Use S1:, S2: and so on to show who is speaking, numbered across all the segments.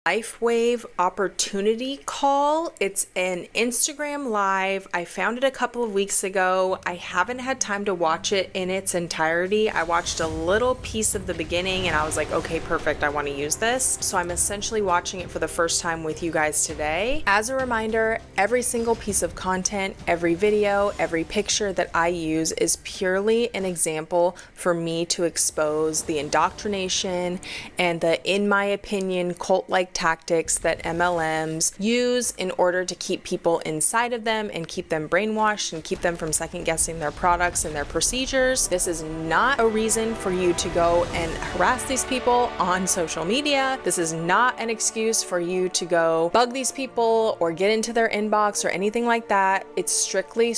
S1: LifeWave opportunity call. It's an Instagram live. I found it a couple of weeks ago. I haven't had time to watch it in its entirety. I watched a little piece of the beginning and I was like, okay, perfect. I want to use this. So I'm essentially watching it for the first time with you guys today. As a reminder, every single piece of content, every video, every picture that I use is purely an example for me to expose the indoctrination and the, in my opinion, cult-like tactics that MLMs use in order to keep people inside of them and keep them brainwashed and keep them from second guessing their products and their procedures. This is not a reason for you to go and harass these people on social media. This is not an excuse for you to go bug these people or get into their inbox or anything like that. It's strictly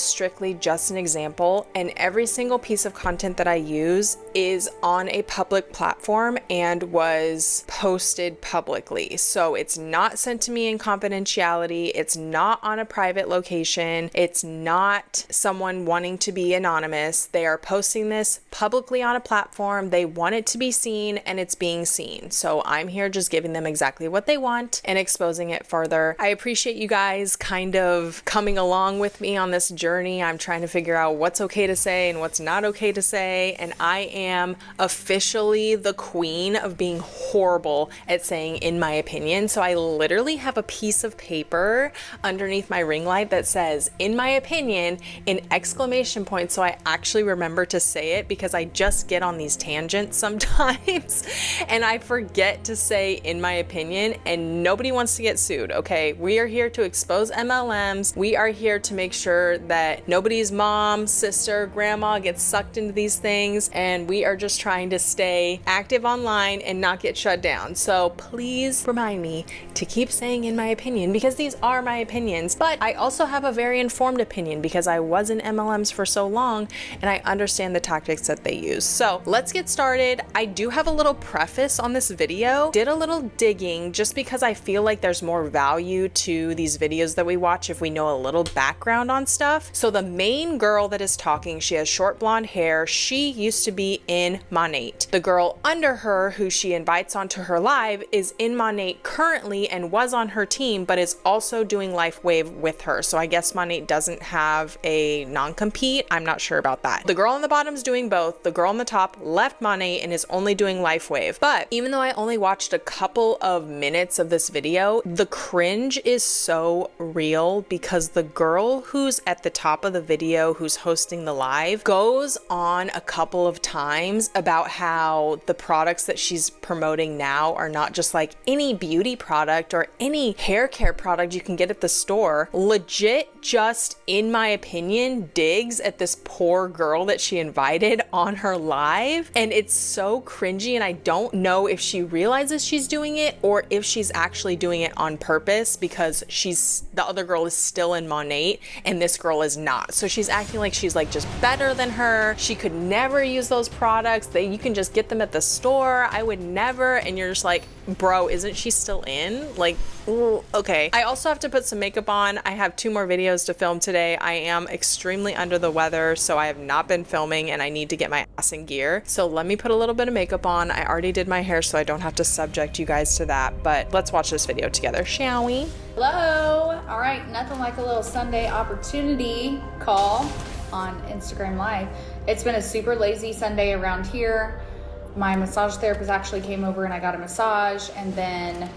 S1: just an example, and every single piece of content that I use is on a public platform and was posted publicly. So it's not sent to me in confidentiality. It's not on a private location. It's not someone wanting to be anonymous. They are posting this publicly on a platform. They want it to be seen and it's being seen. So I'm here just giving them exactly what they want and exposing it further. I appreciate you guys kind of coming along with me on this journey. I'm trying to figure out what's okay to say and what's not okay to say. And I am officially the queen of being horrible at saying in my opinion. So I literally have a piece of paper underneath my ring light that says, in my opinion, in exclamation points. So I actually remember to say it because I just get on these tangents sometimes and I forget to say in my opinion, and nobody wants to get sued. Okay. We are here to expose MLMs. We are here to make sure that nobody's mom, sister, grandma gets sucked into these things. And we are just trying to stay active online and not get shut down. So please remind me to keep saying in my opinion, because these are my opinions, but I also have a very informed opinion because I was in MLMs for so long and I understand the tactics that they use. So let's get started. I do have a little preface on this video. Did a little digging just because I feel like there's more value to these videos that we watch if we know a little background on stuff. So the main girl that is talking, she has short blonde hair. She used to be in Monate. The girl under her who she invites onto her live is in Monate currently and was on her team, but is also doing LifeWave with her. So I guess Monate doesn't have a non-compete. I'm not sure about that. The girl on the bottom is doing both. The girl on the top left Monate and is only doing LifeWave. But even though I only watched a couple of minutes of this video, the cringe is so real because the girl who's at the top of the video, who's hosting the live, goes on a couple of times about how the products that she's promoting now are not just like any beauty product or any hair care product you can get at the store. Legit, just in my opinion, digs at this poor girl that she invited on her live. And it's so cringy, and I don't know if she realizes she's doing it or if she's actually doing it on purpose because the other girl is still in Monate and this girl is not. So she's acting like she's like just better than her. She could never use those products. You can just get them at the store. I would never. And you're just like, bro, isn't she still in? Like, ooh, okay. I also have to put some makeup on. I have 2 more videos to film today. I am extremely under the weather, so I have not been filming and I need to get my ass in gear. So let me put a little bit of makeup on. I already did my hair, so I don't have to subject you guys to that, but let's watch this video together, shall we?
S2: Hello. All right, nothing like a little Sunday opportunity call on Instagram Live. It's been a super lazy Sunday around here. My massage therapist actually came over and I got a massage, and then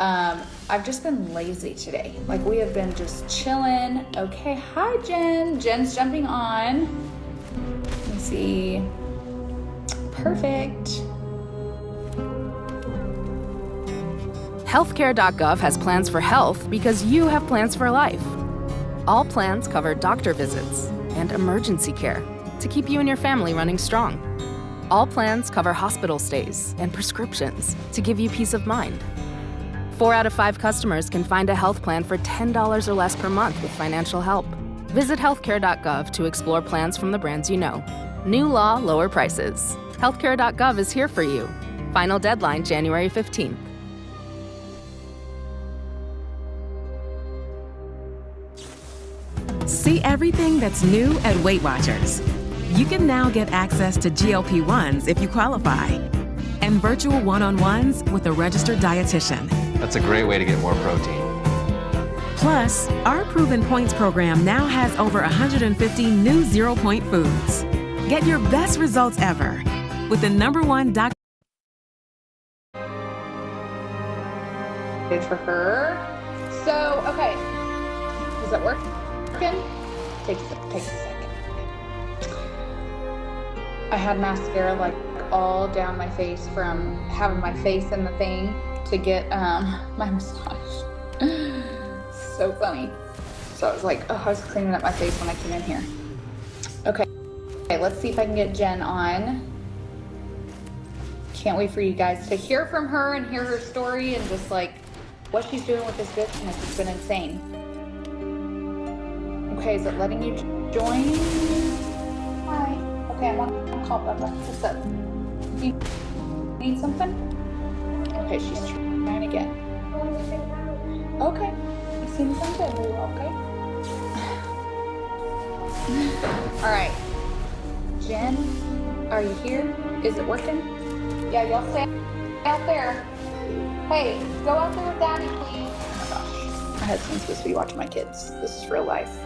S2: I've just been lazy today. Like, we have been just chilling. Okay, hi Jen. Jen's jumping on. Let me see. Perfect.
S3: Healthcare.gov has plans for health because you have plans for life. All plans cover doctor visits and emergency care to keep you and your family running strong. All plans cover hospital stays and prescriptions to give you peace of mind. 4 out of 5 customers can find a health plan for $10 or less per month with financial help. Visit healthcare.gov to explore plans from the brands you know. New law, lower prices. Healthcare.gov is here for you. Final deadline January 15th.
S4: See everything that's new at Weight Watchers. You can now get access to GLP-1s if you qualify. and virtual one-on-ones with a registered dietitian.
S5: That's a great way to get more protein.
S4: Plus, our Proven Points program now has over 150 new zero-point foods. Get your best results ever with the #1 doctor.
S2: For her. So, okay. Is it working? Take a second. I had mascara like all down my face from having my face in the thing to get my massage. So funny. So I was like, oh, I was cleaning up my face when I came in here. Okay, let's see if I can get Jen on. Can't wait for you guys to hear from her and hear her story and just like what she's doing with this business. It's been insane. Okay, is it letting you join? Hi. Okay, I'm on call, Bubba. What's up? You need something? Okay, she's trying again. Okay. You seem something. Are you okay? All right. Jen, are you here? Is it working? Yeah, y'all stay out there. Hey, go out there with Daddy, please. Oh my gosh. My husband's supposed to be watching my kids. This is real life.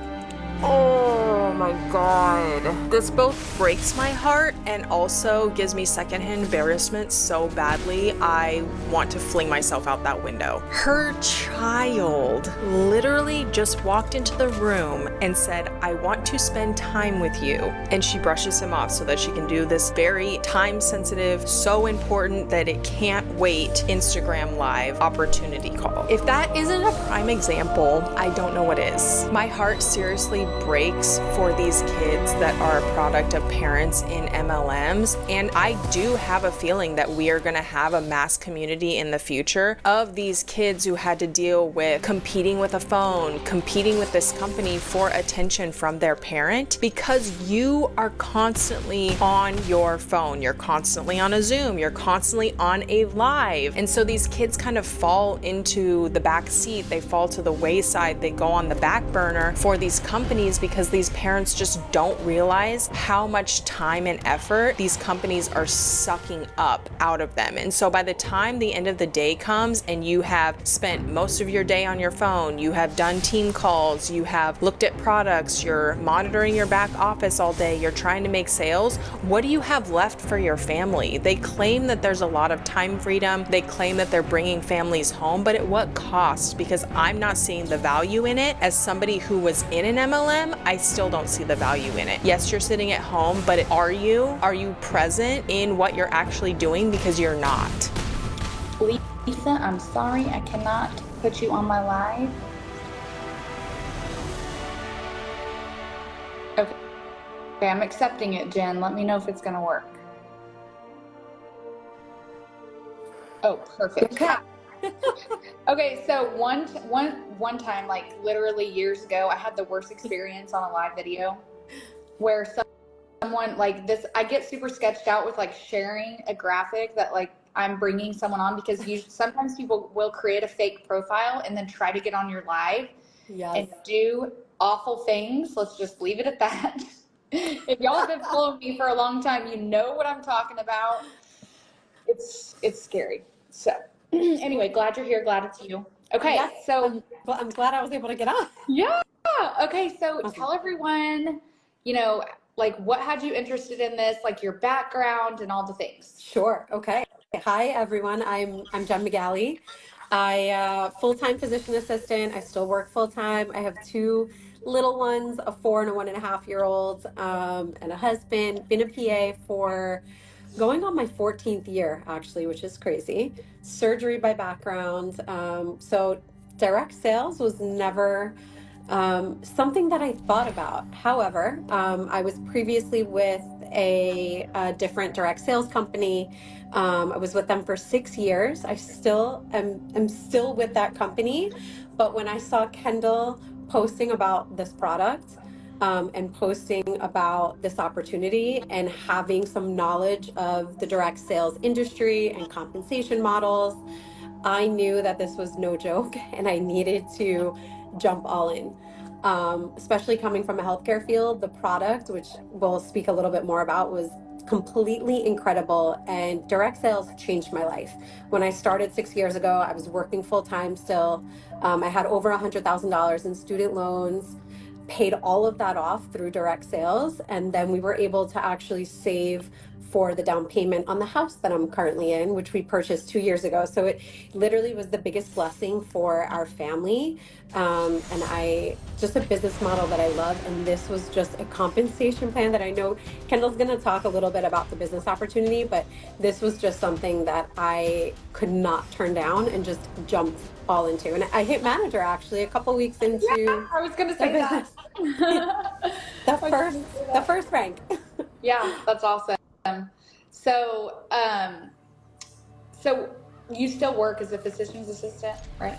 S1: Oh my god. This both breaks my heart and also gives me secondhand embarrassment so badly I want to fling myself out that window. Her child literally just walked into the room and said, I want to spend time with you. And she brushes him off so that she can do this very time sensitive, so important that it can't wait Instagram Live opportunity call. If that isn't a prime example, I don't know what is. My heart seriously breaks for these kids that are a product of parents in MLMs, and I do have a feeling that we are going to have a mass community in the future of these kids who had to deal with competing with a phone, competing with this company for attention from their parent, because you are constantly on your phone, you're constantly on a Zoom, you're constantly on a live, and so these kids kind of fall into the back seat, they fall to the wayside, they go on the back burner for these companies because these parents just don't realize how much time and effort these companies are sucking up out of them. And so by the time the end of the day comes and you have spent most of your day on your phone, you have done team calls, you have looked at products, you're monitoring your back office all day, you're trying to make sales, what do you have left for your family? They claim that there's a lot of time freedom, they claim that they're bringing families home, but at what cost? Because I'm not seeing the value in it. As somebody who was in an MLM, I still don't see the value in it. Yes, you're sitting at home, but are you present in what you're actually doing? Because you're not.
S2: Lisa, I'm sorry, I cannot put you on my live. Okay, I'm accepting it, Jen. Let me know if it's gonna work. Oh, perfect.
S6: Okay.
S2: Okay, so one time, like literally years ago, I had the worst experience on a live video where someone like this, I get super sketched out with like sharing a graphic that like I'm bringing someone on, because sometimes people will create a fake profile and then try to get on your live and do awful things. Let's just leave it at that. If y'all have been following me for a long time, you know what I'm talking about. It's scary. So anyway, glad you're here. Glad it's you. Okay.
S6: Yes,
S2: So
S6: I'm glad I was able to get on.
S2: yeah. Okay. So
S6: Awesome.
S2: tell everyone, like what had you interested in this, like your background and all the things.
S6: Sure. Okay. Hi, everyone. I'm Jen McGalley. I full-time physician assistant. I still work full-time. I have two little ones, a 4 and a 1.5-year-old, and a husband. Been a PA for going on my 14th year, actually, which is crazy. Surgery by background. So direct sales was never something that I thought about. However, I was previously with a different direct sales company. I was with them for 6 years. I still am still with that company. But when I saw Kendall posting about this product, and posting about this opportunity and having some knowledge of the direct sales industry and compensation models, I knew that this was no joke and I needed to jump all in. Especially coming from a healthcare field, the product, which we'll speak a little bit more about, was completely incredible. And direct sales changed my life. When I started 6 years ago, I was working full time still. I had over $100,000 in student loans, paid all of that off through direct sales. And then we were able to actually save for the down payment on the house that I'm currently in, which we purchased 2 years ago. So it literally was the biggest blessing for our family. And just a business model that I love. And this was just a compensation plan that I know Kendall's going to talk a little bit about the business opportunity, but this was just something that I could not turn down and just jumped all into. And I hit manager actually a couple weeks into
S2: I was going to say that.
S6: the first rank.
S2: Yeah, that's awesome. So, so you still work as a physician's assistant, right?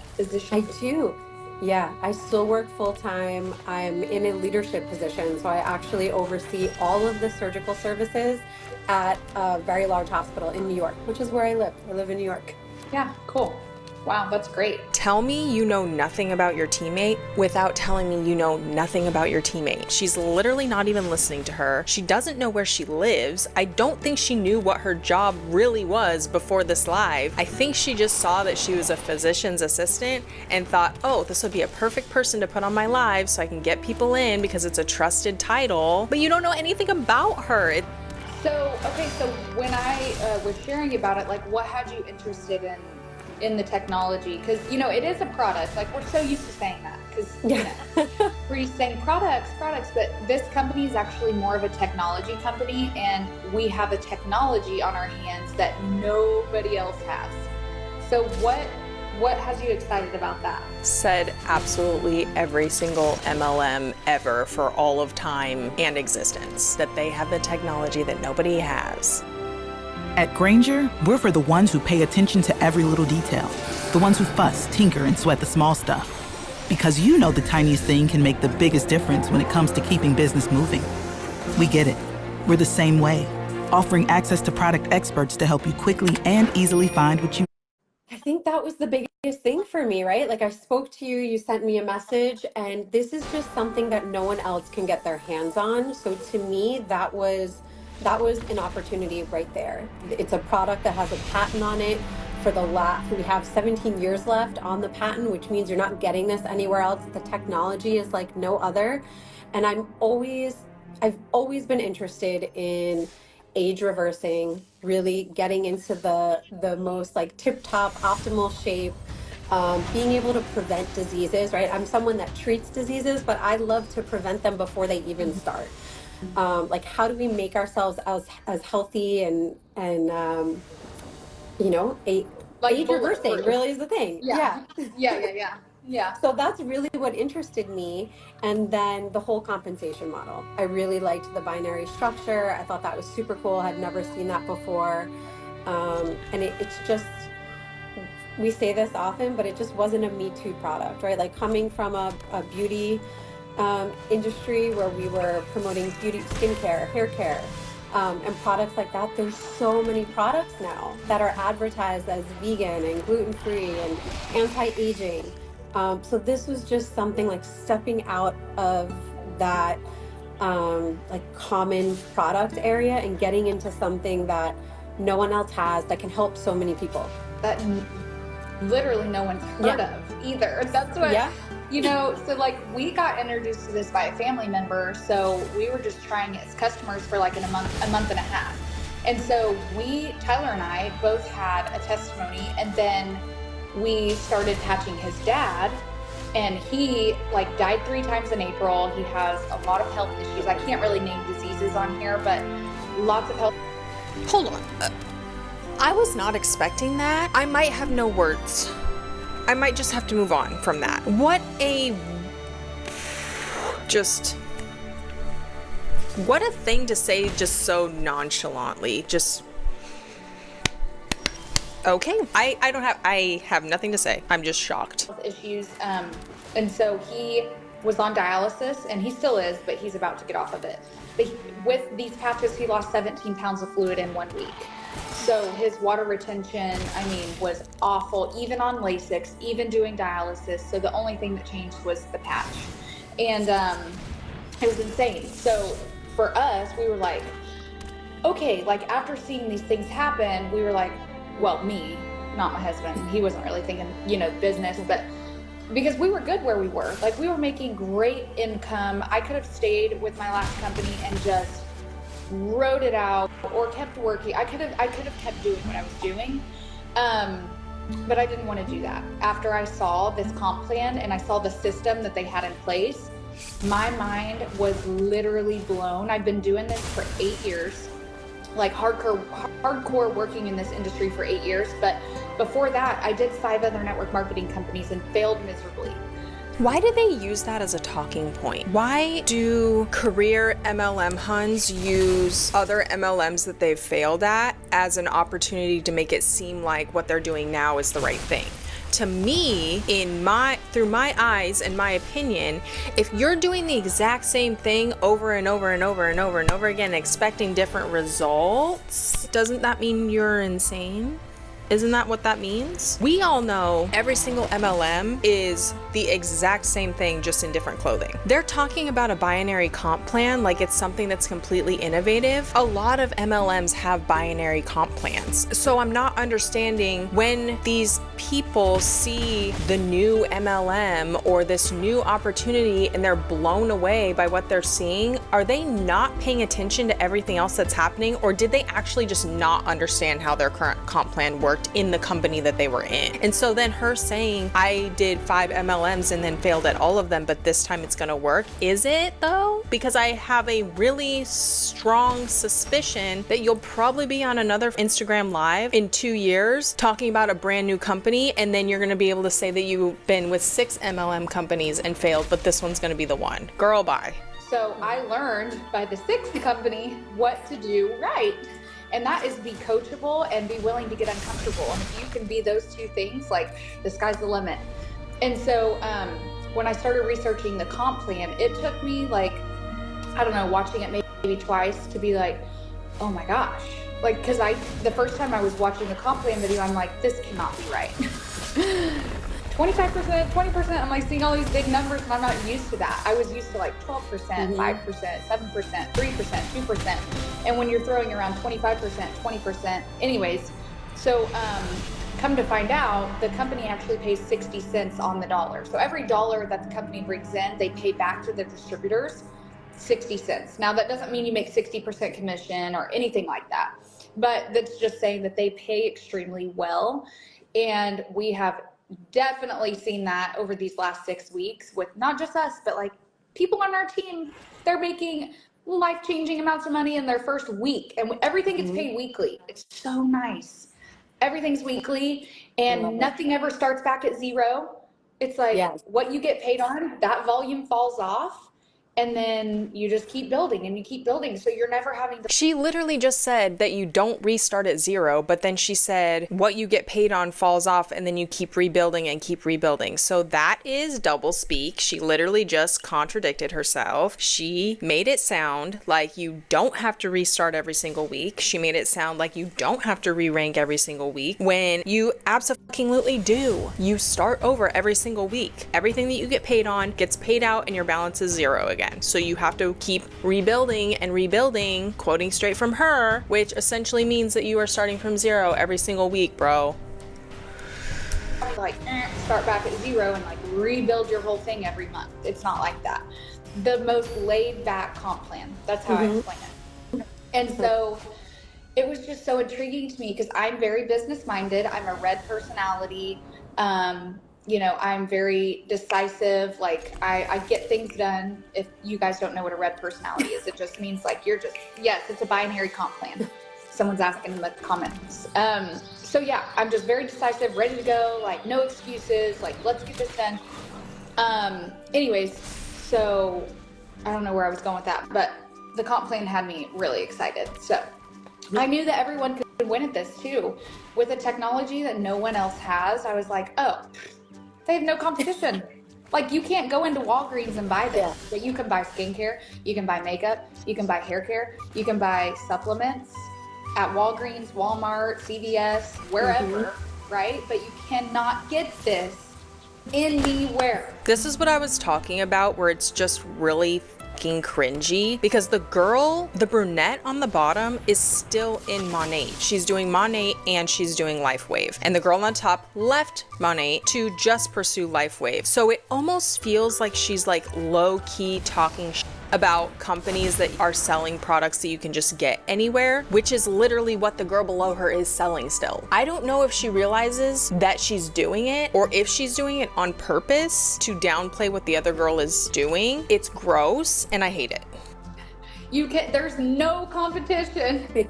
S6: I do. Yeah, I still work full time. I'm in a leadership position, so I actually oversee all of the surgical services at a very large hospital in New York, which is where I live. I live in New York.
S2: Yeah, cool. Wow, that's great.
S1: Tell me you know nothing about your teammate without telling me you know nothing about your teammate. She's literally not even listening to her. She doesn't know where she lives. I don't think she knew what her job really was before this live. I think she just saw that she was a physician's assistant and thought, oh, this would be a perfect person to put on my live so I can get people in because it's a trusted title. But you don't know anything about her.
S2: So when I was sharing about it, like what had you interested in the technology? Because it is a product. Like we're so used to saying that because we're used to saying products, but this company is actually more of a technology company, and we have a technology on our hands that nobody else has. So what has you excited about that?
S1: Said absolutely every single MLM ever for all of time and existence, that they have the technology that nobody has.
S7: At Grainger, we're for the ones who pay attention to every little detail. The ones who fuss, tinker, and sweat the small stuff. Because the tiniest thing can make the biggest difference when it comes to keeping business moving. We get it. We're the same way. Offering access to product experts to help you quickly and easily find what you
S6: I think that was the biggest thing for me, right? Like I spoke to you, you sent me a message, and this is just something that no one else can get their hands on. So to me, that was an opportunity right there. It's a product that has a patent on it we have 17 years left on the patent, which means you're not getting this anywhere else. The technology is like no other. And I've always been interested in age reversing, really getting into the most like tip top optimal shape, being able to prevent diseases, right? I'm someone that treats diseases, but I love to prevent them before they even start. Like how do we make ourselves as healthy and age reversing really is the thing.
S2: Yeah.
S6: So that's really what interested me. And then the whole compensation model. I really liked the binary structure. I thought that was super cool. I had never seen that before. And it's just, we say this often, but it just wasn't a Me Too product, right? Like coming from a beauty industry where we were promoting beauty, skincare, hair care, and products like that. There's so many products now that are advertised as vegan and gluten-free and anti-aging. So this was just something like stepping out of that like common product area and getting into something that no one else has that can help so many people.
S2: That literally no one's heard of either. That's what, so like we got introduced to this by a family member. So we were just trying it as customers for like a month and a half. And so Tyler and I both had a testimony, and then we started patching his dad, and he like died 3 times in April. He has a lot of health issues. I can't really name diseases on here, but lots of health.
S1: Hold on. I was not expecting that. I might have no words. I might just have to move on from that. What a thing to say just so nonchalantly. Just okay. I have nothing to say. I'm just shocked.
S2: Issues. And so he was on dialysis, and he still is, but he's about to get off of it. But with these patches, he lost 17 pounds of fluid in 1 week. So his water retention, was awful, even on Lasix, even doing dialysis. So the only thing that changed was the patch. And it was insane. So for us, we were like, okay, like after seeing these things happen, we were like, well, me, not my husband. He wasn't really thinking, business, but because we were good where we were, like we were making great income. I could have stayed with my last company and just wrote it out or kept working. I could have kept doing what I was doing. But I didn't want to do that. After I saw this comp plan and I saw the system that they had in place, my mind was literally blown. I've been doing this for 8 years, like hardcore working in this industry for 8 years. But before that, I did 5 other network marketing companies and failed miserably.
S1: Why do they use that as a talking point? Why do career MLM Huns use other MLMs that they've failed at as an opportunity to make it seem like what they're doing now is the right thing? To me, through my eyes and my opinion, if you're doing the exact same thing over and over and over and over and over again, expecting different results, doesn't that mean you're insane? Isn't that what that means? We all know every single MLM is the exact same thing, just in different clothing. They're talking about a binary comp plan like it's something that's completely innovative. A lot of MLMs have binary comp plans. So I'm not understanding when these people see the new MLM or this new opportunity and they're blown away by what they're seeing, are they not paying attention to everything else that's happening, or did they actually just not understand how their current comp plan worked in the company that they were in? And so then her saying, I did 5 MLMs and then failed at all of them, but this time it's gonna work. Is it though? Because I have a really strong suspicion that you'll probably be on another Instagram Live in 2 years talking about a brand new company, and then you're gonna be able to say that you've been with 6 MLM companies and failed, but this one's gonna be the one. Girl, bye.
S2: So I learned by the 6th company what to do right. And that is be coachable and be willing to get uncomfortable. And if you can be those 2 things, like the sky's the limit. And so when I started researching the comp plan, it took me like, I don't know, watching it maybe twice to be like, oh my gosh. Like, because the first time I was watching the comp plan video, I'm like, this cannot be right. 25%, 20%, I'm like seeing all these big numbers and I'm not used to that. I was used to like 12%, 5%, 7%, 3%, 2%. And when you're throwing around 25%, 20%, anyways. So come to find out, the company actually pays 60 cents on the dollar. So every dollar that the company brings in, they pay back to the distributors 60 cents. Now that doesn't mean you make 60% commission or anything like that, but that's just saying that they pay extremely well. And we have definitely seen that over these last 6 weeks with not just us, but like people on our team. They're making life-changing amounts of money in their first week, and everything gets paid weekly. It's so nice. Everything's weekly and nothing ever starts back at 0. It's like what you get paid on, that volume falls off. And then you just keep building and you keep building. So you're never having to.
S1: She literally just said that you don't restart at 0, but then she said what you get paid on falls off and then you keep rebuilding and keep rebuilding. So that is double speak. She literally just contradicted herself. She made it sound like you don't have to restart every single week. She made it sound like you don't have to re-rank every single week, when you absolutely do. You start over every single week. Everything that you get paid on gets paid out and your balance is 0 again. So you have to keep rebuilding and rebuilding, quoting straight from her, which essentially means that you are starting from 0 every single week, bro.
S2: Like start back at 0 and like rebuild your whole thing every month. It's not like that. The most laid back comp plan. That's how I explain it. And so it was just so intriguing to me because I'm very business minded. I'm a red personality. I'm very decisive. Like I get things done. If you guys don't know what a red personality is, it just means like it's a binary comp plan. Someone's asking in the comments. So yeah, I'm just very decisive, ready to go, like no excuses, like let's get this done. Anyways, so I don't know where I was going with that, but the comp plan had me really excited. So I knew that everyone could win at this too. With a technology that no one else has, I was like, oh, they have no competition. Like you can't go into Walgreens and buy this, but you can buy skincare, you can buy makeup, you can buy hair care, you can buy supplements at Walgreens, Walmart, CVS, wherever, right? But you cannot get this anywhere.
S1: This is what I was talking about, where it's just really fucking cringy because the girl, the brunette on the bottom, is still in Monat. She's doing Monat and she's doing LifeWave. And the girl on top left Monat to just pursue LifeWave. So it almost feels like she's like low-key talking about companies that are selling products that you can just get anywhere, which is literally what the girl below her is selling still. I don't know if she realizes that she's doing it or if she's doing it on purpose to downplay what the other girl is doing. It's gross and I hate it.
S2: There's no competition.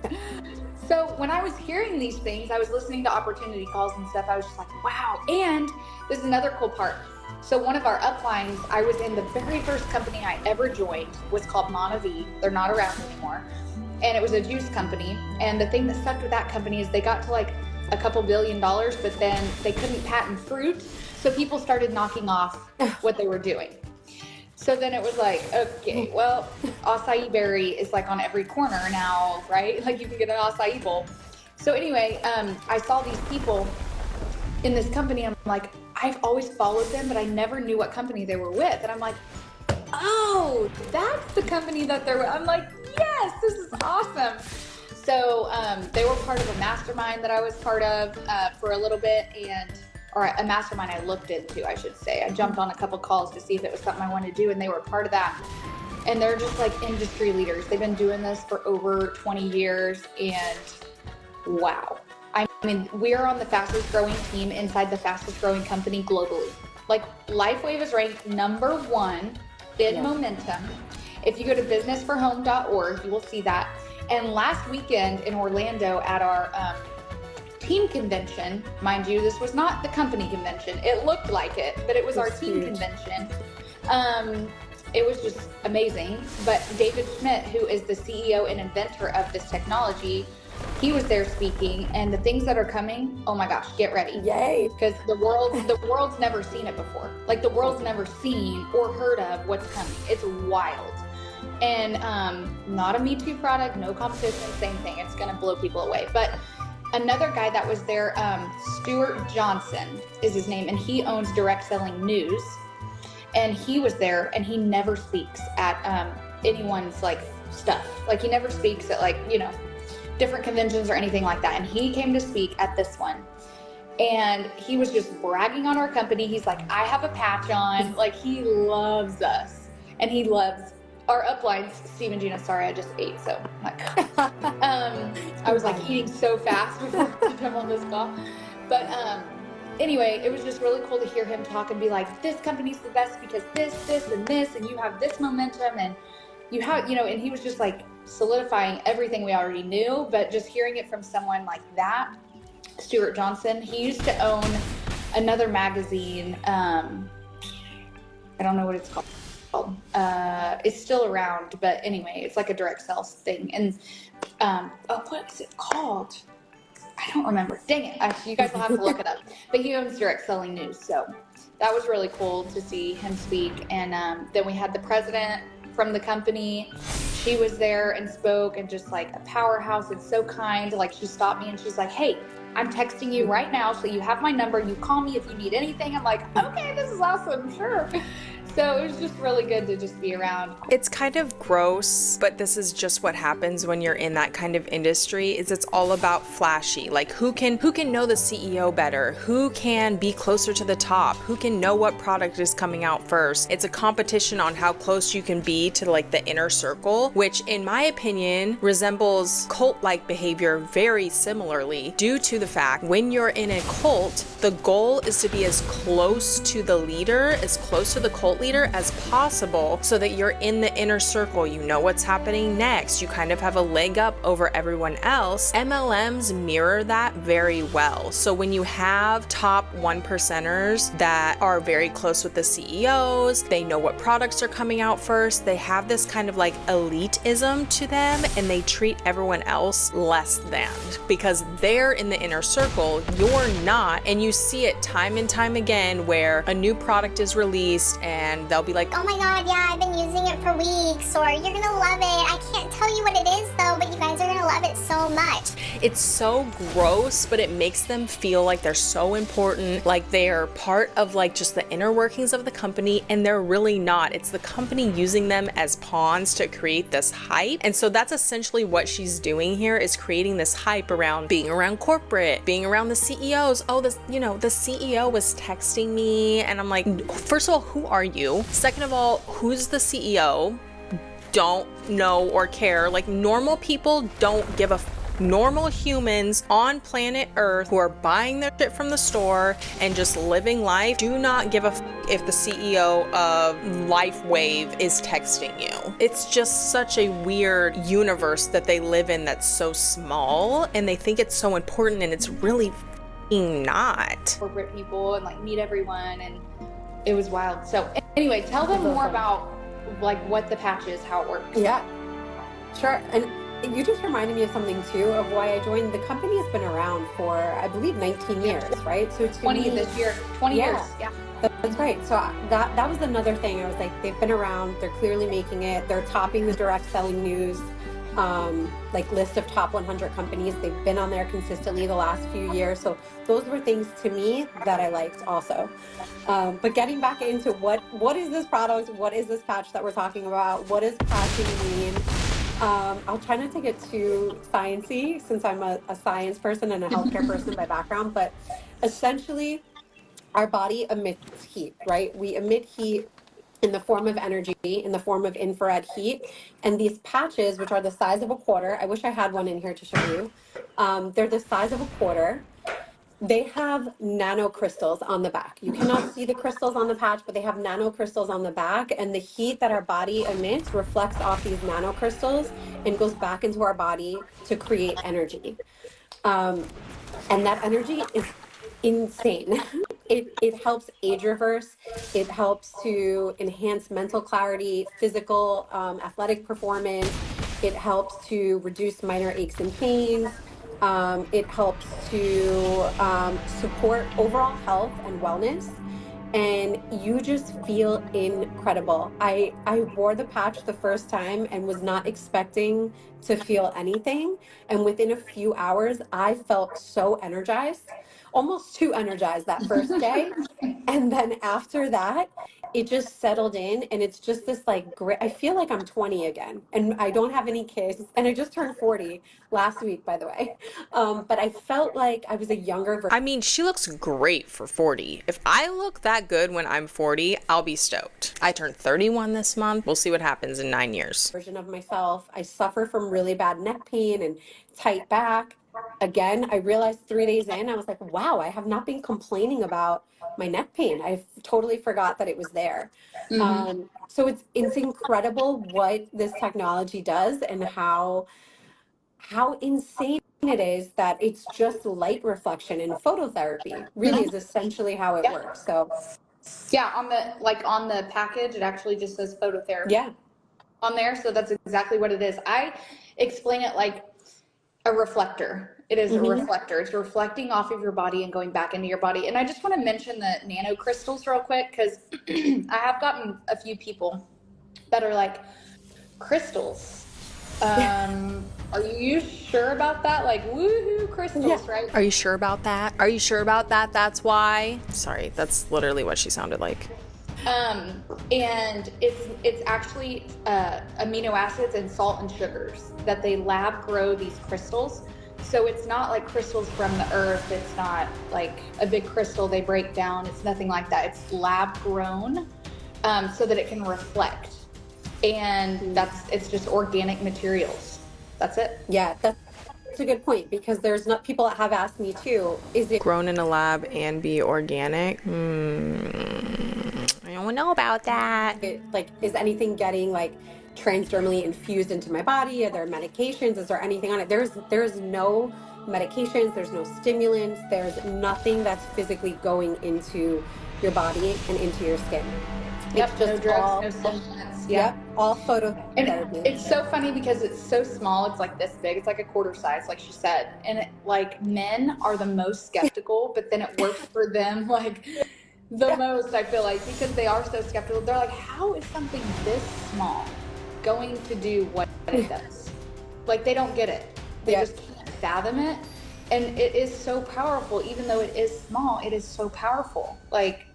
S2: So when I was hearing these things, I was listening to opportunity calls and stuff. I was just like, wow. And this is another cool part. So one of our uplines, I was in the very first company I ever joined, was called Monavi. They're not around anymore. And it was a juice company. And the thing that sucked with that company is they got to like a couple $1 billion, but then they couldn't patent fruit. So people started knocking off what they were doing. So then it was like, okay, well, acai berry is like on every corner now, right? Like you can get an acai bowl. So anyway, I saw these people in this company. I'm like, I've always followed them, but I never knew what company they were with. And I'm like, oh, that's the company that they're with. I'm like, yes, this is awesome. So they were part of a mastermind that I was part of for a little bit, or a mastermind I looked into, I should say. I jumped on a couple calls to see if it was something I wanted to do, and they were part of that. And they're just like industry leaders. They've been doing this for over 20 years, and wow. I mean, we are on the fastest growing team inside the fastest growing company globally. Like LifeWave is ranked #1 in momentum. If you go to businessforhome.org, you will see that. And last weekend in Orlando at our team convention, mind you, this was not the company convention. It looked like it, but it was our team convention. It was just amazing. But David Schmidt, who is the CEO and inventor of this technology, he was there speaking, and the things that are coming, oh my gosh, get ready.
S6: Yay.
S2: Because the world's never seen it before. Like the world's never seen or heard of what's coming. It's wild. And not a Me Too product, no competition, same thing. It's gonna blow people away. But another guy that was there, Stuart Johnson is his name, and he owns Direct Selling News. And he was there, and he never speaks at anyone's like stuff. Like he never speaks at like, different conventions or anything like that. And he came to speak at this one. And he was just bragging on our company. He's like, I have a patch on. Like he loves us. And he loves our uplines. Steve and Gina, sorry, I just ate. So I was like eating so fast before I come on this call. But anyway, it was just really cool to hear him talk and be like, this company's the best because this, and this, and you have this momentum, and you have, and he was just like solidifying everything we already knew, but just hearing it from someone like that, Stuart Johnson. He used to own another magazine. I don't know what it's called. It's still around, but anyway, it's like a direct sales thing. And what is it called? I don't remember. Dang it. You guys will have to look it up. But he owns Direct Selling News. So that was really cool to see him speak. And then we had the president from the company. She was there and spoke, and just like a powerhouse and so kind. Like she stopped me and she's like, hey, I'm texting you right now, so you have my number. You call me if you need anything. I'm like, okay, this is awesome. Sure. So it was just really good to just be around.
S1: It's kind of gross, but this is just what happens when you're in that kind of industry. Is it's all about flashy. Like who can know the CEO better? Who can be closer to the top? Who can know what product is coming out first? It's a competition on how close you can be to like the inner circle, which in my opinion resembles cult-like behavior very similarly, due to the fact when you're in a cult, the goal is to be as close to the leader, as close to the cult leader as possible, so that you're in the inner circle. You know what's happening next. You kind of have a leg up over everyone else. MLMs mirror that very well. So when you have top 1%ers that are very close with the CEOs, they know what products are coming out first, they have this kind of like elitism to them, and they treat everyone else less than because they're in the inner circle, you're not. And you see it time and time again where a new product is released and they'll be like,
S8: oh my god, yeah, I've been using it for weeks, or you're gonna love it. I can't tell you what it is though, but you guys are gonna love it so much.
S1: It's so gross, but it makes them feel like they're so important, like they're part of like just the inner workings of the company, and they're really not. It's the company using them as pawns to create this hype. And so that's essentially what she's doing here, is creating this hype around being around corporate, being around the CEOs. Oh, this, you know, the CEO was texting me, and I'm like, first of all, who are you? Second of all, who's the CEO? Don't know or care. Like, normal people don't give a normal humans on planet Earth who are buying their shit from the store and just living life do not give a if the CEO of LifeWave is texting you. It's just such a weird universe that they live in that's so small, and they think it's so important, and it's really not.
S2: Corporate people and like meet everyone, and it was wild. So anyway, tell them more about like what the patch is, how it works.
S6: Yeah, sure. And you just reminded me of something too, of why I joined. The company has been around for, I believe, 19 years, right? So
S2: 20 this year, 20 years. Yeah.
S6: That's right. So that was another thing. I was like, they've been around. They're clearly making it. They're topping the direct selling news, like list of top 100 companies. They've been on there consistently the last few years. So those were things to me that I liked also. But getting back into what is this product? What is this patch that we're talking about? What does patching mean? I'll try not to get too sciencey, since I'm a science person and a healthcare person by background, but essentially our body emits heat, right? We emit heat in the form of energy, in the form of infrared heat. And these patches, which are the size of a quarter, I wish I had one in here to show you. They're the size of a quarter. They have nanocrystals on the back. You cannot see the crystals on the patch, but they have nanocrystals on the back, and the heat that our body emits reflects off these nanocrystals and goes back into our body to create energy. And that energy is insane. It helps age reverse. It helps to enhance mental clarity, physical, athletic performance. It helps to reduce minor aches and pains. It helps to support overall health and wellness, and you just feel incredible. I wore the patch the first time and was not expecting to feel anything, and within a few hours I felt so energized, almost too energized that first day. And then after that, it just settled in, and it's just this like great, I feel like I'm 20 again, and I don't have any kids, and I just turned 40 last week, by the way. But I felt like I was a younger version.
S1: I mean, she looks great for 40. If I look that good when I'm 40, I'll be stoked. I turned 31 this month. We'll see what happens in 9 years.
S6: Version of myself. I suffer from really bad neck pain and tight back. Again, I realized 3 days in, I was like, wow, I have not been complaining about my neck pain. I totally forgot that it was there. So it's incredible what this technology does, and how insane it is that it's just light reflection, and phototherapy really is essentially how it works. So
S2: yeah, on the package, it actually just says phototherapy.
S6: Yeah.
S2: On there, so that's exactly what it is. I explain it like a reflector. It is a reflector. It's reflecting off of your body and going back into your body. And I just want to mention the nanocrystals real quick, because I have gotten a few people that are like, crystals. Are you sure about that? Like, woohoo, crystals, right?
S1: Are you sure about that? Are you sure about that? That's why. Sorry, that's literally what she sounded like.
S2: And it's actually amino acids and salt and sugars that they lab grow these crystals. So it's not like crystals from the earth. It's not like a big crystal they break down. It's nothing like that. It's lab grown, so that it can reflect. And it's just organic materials. That's it.
S6: Yeah, that's a good point, because there's not people that have asked me too, is it
S1: Grown in a lab and be organic? I don't know about that.
S6: is anything getting like transdermally infused into my body? Are there medications? Is there anything on it? There's no medications, there's no stimulants, there's nothing that's physically going into your body and into your skin.
S2: Yep,
S6: It's just
S2: no drugs,
S6: all,
S2: no supplements.
S6: yep, all
S2: And
S6: phototherapy.
S2: it's so funny because it's so small. It's like this big. It's like a quarter size, like she said. And like men are the most skeptical, but then it works for them like the most, I feel like, because they are so skeptical. They're like, how is something this small going to do what it does? Like, they don't get it. They just can't. fathom it. And it is so powerful. Even though it is small, it is so powerful. Like,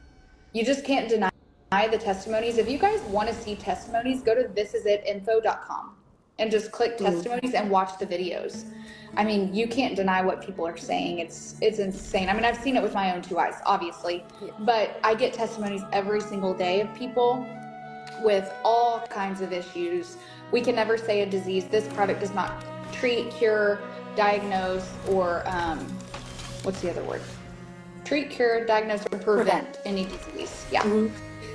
S2: you just can't deny the testimonies. If you guys want to see testimonies, go to thisisitinfo.com and just click testimonies and watch the videos. I mean, you can't deny what people are saying. It's insane. I mean, I've seen it with my own two eyes, obviously, but I get testimonies every single day of people with all kinds of issues. We can never say a disease. This product does not treat, cure, diagnose, or what's the other word? Treat, cure, diagnose, or prevent any disease. Yeah.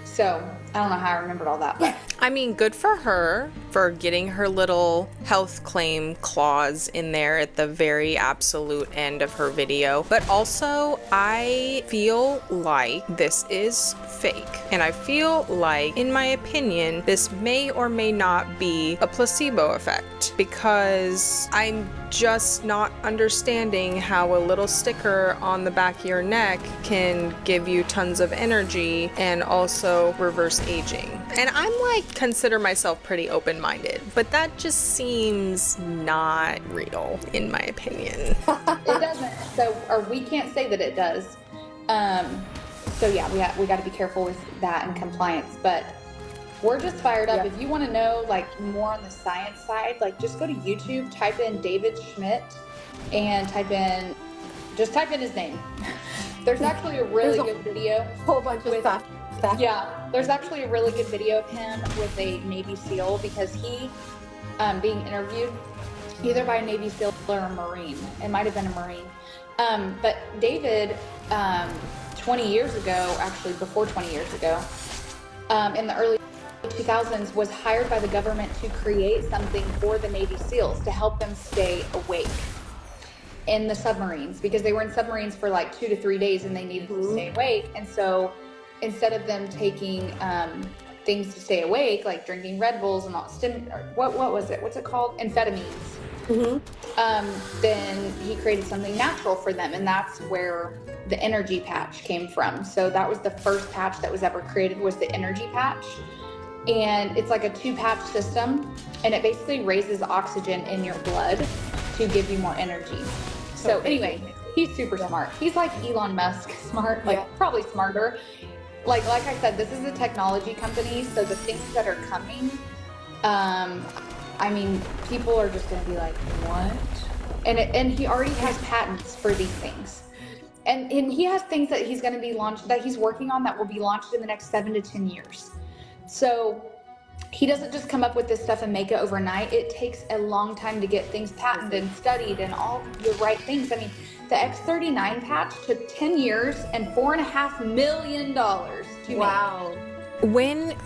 S2: So I don't know how I remembered all that, but
S1: I mean, good for her for getting her little health claim clause in there at the very absolute end of her video. But also, I feel like this is fake. And I feel like, in my opinion, this may or may not be a placebo effect, because I'm just not understanding how a little sticker on the back of your neck can give you tons of energy and also reverse aging. And I'm like, consider myself pretty open-minded, but that just seems not real, in my opinion.
S2: it doesn't. So, or we can't say that it does. So yeah, we got to be careful with that and compliance, but we're just fired up. If you want to know like more on the science side, like just go to YouTube, type in David Schmidt and type in his name. There's actually a really good video.
S6: Whole bunch of stuff.
S2: Yeah, there's actually a really good video of him with a Navy SEAL, because he being interviewed either by a Navy SEAL or a Marine. It might have been a Marine. But David, 20 years ago, actually before 20 years ago, in the early 2000s, was hired by the government to create something for the Navy SEALs to help them stay awake in the submarines, because they were in submarines for like 2 to 3 days and they needed to stay awake. And so instead of them taking things to stay awake, like drinking Red Bulls and what was it? What's it called? Amphetamines. Then he created something natural for them, and that's where the energy patch came from. So that was the first patch that was ever created, was the energy patch. And it's like a 2-patch system, and it basically raises oxygen in your blood to give you more energy. So anyway, he's super smart. He's like Elon Musk smart, like probably smarter. Like I said, this is a technology company, so the things that are coming, I mean, people are just going to be like, what? And he already has patents for these things. And he has things that he's going to be launched, that he's working on, that will be launched in the next 7 to 10 years. So he doesn't just come up with this stuff and make it overnight. It takes a long time to get things patented and studied and all the right things. I mean, the X39 patch took 10 years and $4.5 million to make.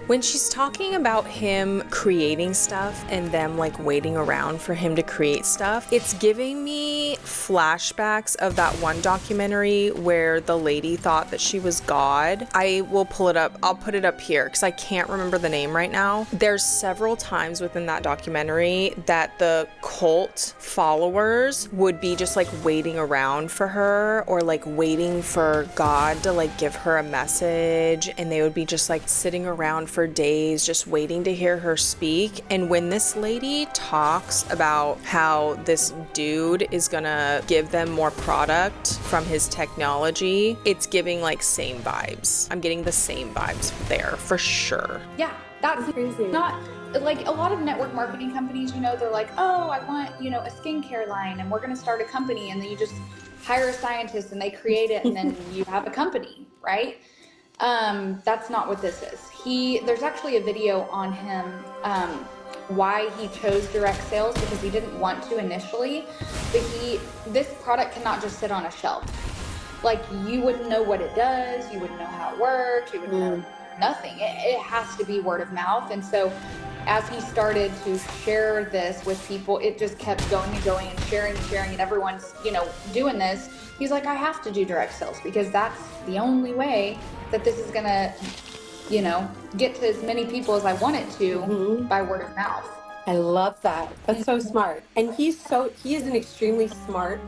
S1: When she's talking about him creating stuff and them like waiting around for him to create stuff, it's giving me flashbacks of that one documentary where the lady thought that she was God. I will pull it up. I'll put it up here because I can't remember the name right now. There's several times within that documentary that the cult followers would be just like waiting around for her, or like waiting for God to like give her a message, and they would be just like sitting around for days just waiting to hear her speak. And when this lady talks about how this dude is gonna give them more product from his technology, it's giving like same vibes. I'm getting the same vibes there for sure.
S2: Yeah, that's crazy. Not like a lot of network marketing companies, you know, they're like, oh, I want, you know, a skincare line and we're gonna start a company, and then you just hire a scientist and they create it and then you have a company, right? That's not what this is. There's actually a video on him, why he chose direct sales, because he didn't want to initially, but this product cannot just sit on a shelf. Like, you wouldn't know what it does, you wouldn't know how it works, you wouldn't know nothing. It has to be word of mouth. And so as he started to share this with people, it just kept going and going and sharing, and everyone's, you know, doing this. He's like, I have to do direct sales because that's the only way that this is gonna, you know, get to as many people as I want it to by word of mouth.
S6: I love that. That's so smart. And he is an extremely smart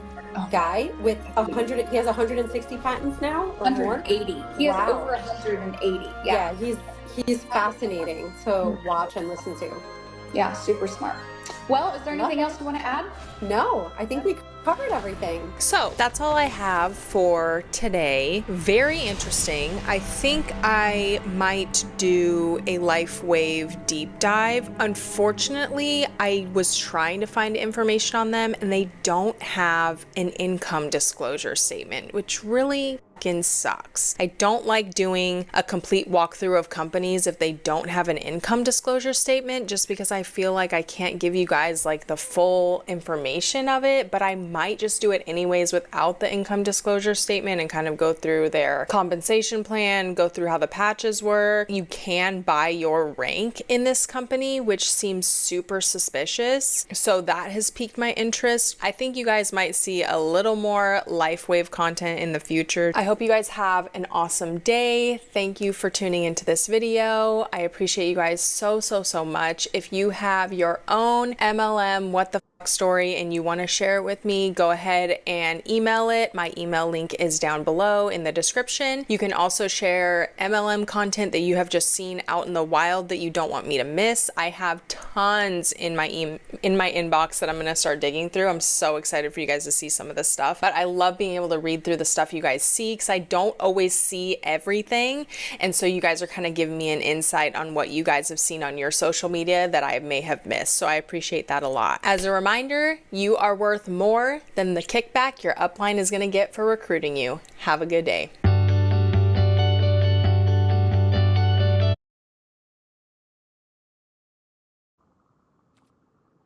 S6: guy with he has 160 patents now, or
S2: 180.
S6: More?
S2: He has over 180.
S6: Yeah, he's fascinating to watch and listen to.
S2: Yeah, super smart. Well, is there anything else you want to add?
S6: No, I think we covered everything.
S1: So that's all I have for today. Very interesting. I think I might do a LifeWave deep dive. Unfortunately, I was trying to find information on them and they don't have an income disclosure statement, which really fucking sucks. I don't like doing a complete walkthrough of companies if they don't have an income disclosure statement, just because I feel like I can't give you guys like the full information of it, but I might just do it anyways without the income disclosure statement and kind of go through their compensation plan, go through how the patches work. You can buy your rank in this company, which seems super suspicious. So that has piqued my interest. I think you guys might see a little more LifeWave content in the future. I hope you guys have an awesome day. Thank you for tuning into this video. I appreciate you guys so much. If you have your own MLM what the fuck story and you want to share it with me, go ahead and email it. My email link is down below in the description. You can also share MLM content that you have just seen out in the wild that you don't want me to miss. I have tons in my inbox that I'm going to start digging through. I'm so excited for you guys to see some of this stuff, but I love being able to read through the stuff you guys see because I don't always see everything, and so you guys are kind of giving me an insight on what you guys have seen on your social media that I may have missed, so I appreciate that a lot. As a reminder, you are worth more than the kickback your upline is going to get for recruiting you. Have a good day.